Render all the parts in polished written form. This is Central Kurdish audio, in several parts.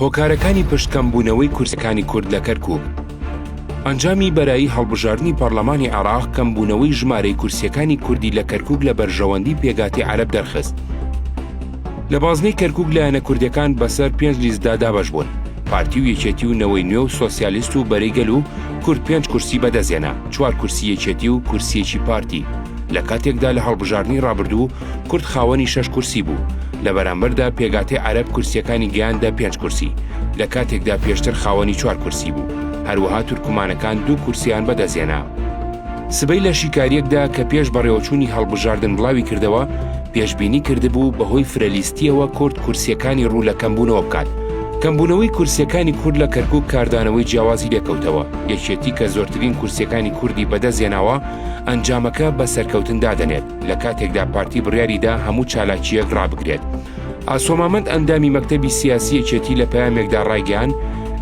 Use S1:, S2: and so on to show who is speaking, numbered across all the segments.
S1: هۆکارەکانی پشتکەمبوونەوەی کورسەکانی کورد لە کەرکووک. ئەنجامی بەرایی هەڵبژاردنی پەرلەمانی عێراق کەمبوونەوەی ژمارەی کورسیەکانی کوردی لە کەرکووک لە بەرژەوەندی پێگاتی عەرەب دەرخست. لە بازنەی کەرکووک لایەنە کوردیەکان بەسەر 5 لیستدا دابەش بوون. پارتی و یەکێتی و نەوەی نوێ و سۆسیالیست و بەرەیگەل و کورد 5 کورسی بەدەستهێنا، 4 کورسی یەکێتی و کورسیەکی پارتی. لە کاتێکدا لە هەڵبژاردنی ڕابردوو کورد خاوەنی 6 کورسی بوو، لە بەرامبەردا پێگاتەی عەرەب کورسیەکانی گەیاندە 5 کورسی، لە کاتێکدا پێشتر خاوەنی 4 کورسی بوو. هەروەها تورکمانەکان 2 کورسیان بەدەستهێنا. سبەی لە شیکاریەکدا کە پێش بەڕێوەچوونی هەڵبژاردن بڵاوی کردەوە پێشبینی کردبوو بەهۆی فرەلیستیەوە کورد کورسیەکانی ڕوو لە کەمبوونەوە بکات. کەمبوونەوەی کورسیەکانی کورد لە کەرکووک کاردانەوەی جیاوازی لێکەوتەوە. یەکێتی کە زۆرترین کورسیەکانی کوردی بەدەستهێناوە ئەنجامەکە بە سەرکەوتن دادەنێت لە کاتێکدا پارتی بڕیاریدا هەموو چالاکیەک ڕابگرێت. ئاسۆمامەند ئەندامی مەکتەبی سیاسی یەکێتی لە پەیامێکدا ڕایگەیان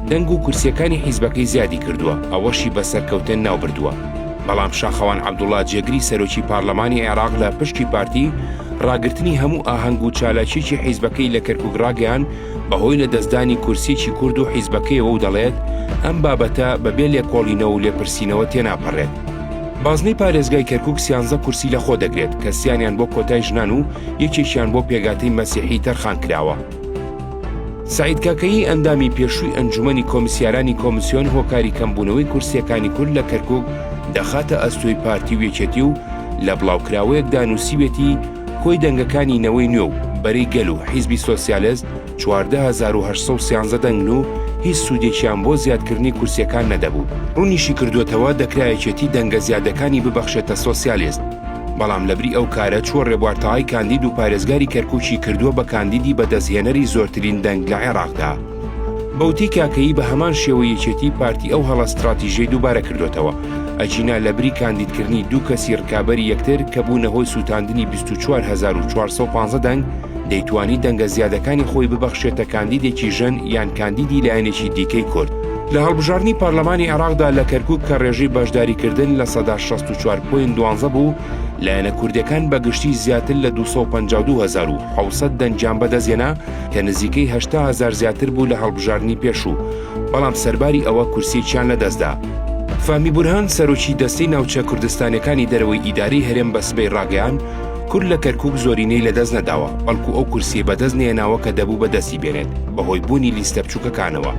S1: دەنگ و کورسیەکانی حیزبەکەی زیادی کردووە، ئەوەشی بە سەرکەوتن ناوبردووە. بەڵام شاخەوان عەبدوڵڵا جێگری سەرۆکی پارلەمانی عێراق لە پشتی پارتی ڕاگرتنی هەموو ئاهەنگ و چالاکیی حیزبەکەی لە کەرکووک ڕاگەیان بەهۆی لە دەستدانی کورسیی کورد و حیزبەکەیەوە و دەڵێت ئەم بابەتە بەبێ لێکۆڵینەوە و لێپرسینەوە تێناپەڕێت. بازنەی پارێزگای کەرکووک 13 کورسی لە خۆ دەگرێت کە سیانیان بۆ کۆتای ژنان و یەکێکیان بۆ پێگاتەی مەسیحی تەرخان کراوە. سعید کاکەیی ئەندامی پێشووی ئەنجومەنی کۆمسیارانی کۆمسیۆن هۆکاری کەمبوونەوەی کورسیەکانی کورد لە کەرکووک دەخاتە ئەستۆی پارتی و یەکێتی و لە بڵاوکراوەیەکدا نووسیوێتی کۆی دەنگەکانی نەوەی نوێ و بەرەیگەل و حیزبی سۆسیالیست 14813 دەنگن و هیچ سوودێکیان بۆ زیادکردنی کورسیەکان نەدەبوو. ڕوونیشی کردوێتەوە دەکرایەکێتی دەنگە زیادەکانی ببەخشێتە سۆسیالیست. بەڵام لەبری ئەو کارە چوە ڕێبوارتەهای کاندید و پارێزگاری کەرکووکی کردووە بە کاندیدی بەدەستهێنەری زۆرترین دەنگ لە عێراقدا. بەوتی کاکەیی بە هەمان شێوە یەکێتی پارتی ئەو هەڵە ستراتیژیەی دووبارە کردوێتەوە، ئەچینا لەبری کاندیدکردنی 2 کەسی ڕکابەری یەکتر کە بوونە هۆی سووتاندنی 24415 دەنگ دەیتوانی دەنگە زیادەکانی خۆی ببەخشێتە کاندیدێکی ژن یان کاندیدی لایەنێکی دیکەی کورد. لە هەڵبژاردننی پارلەمانی عێراقدا لە کەرکووک کە ڕێژەی بەشداریکردن لە 64.12 بوو، لایەنە کوردەکان بەگشتی زیاتر لە 252700 دەنگیان بەدەستهێنا کە نزیکەی 80000 زیاتر بوو لە هەڵبژاردننی پێشوو، بەڵام سەرباری ئەوە کورسییان لەدەستدا. فامی بورهان سەرۆکی دەستەی ناوچە کوردستانەکانی دەرەوەی ئیداری هەرێم بە سبەی ڕاگەیان کورد لە کەرکووک زۆرینەی لەدەست نەداوە، بەڵکو ئەو کورسیە بەدەست نێناوە کە دەبوو بەدەستی بێنێت بەهۆی بوونی لیستە بچووکەکانەوە.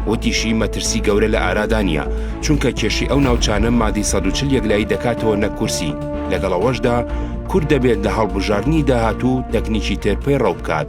S1: وتیشی مەترسی گەورە لە ئارادانیە، چونکە کێشی ئەو ناوچانە مادی 140 یەکلایی دەکاتەوە نەک کورسی. لەگەڵەوەشدا کورد دەبێت لە هەڵبژاردننی داهاتوو تەکنیکی تێرپەی ڕەو بکات.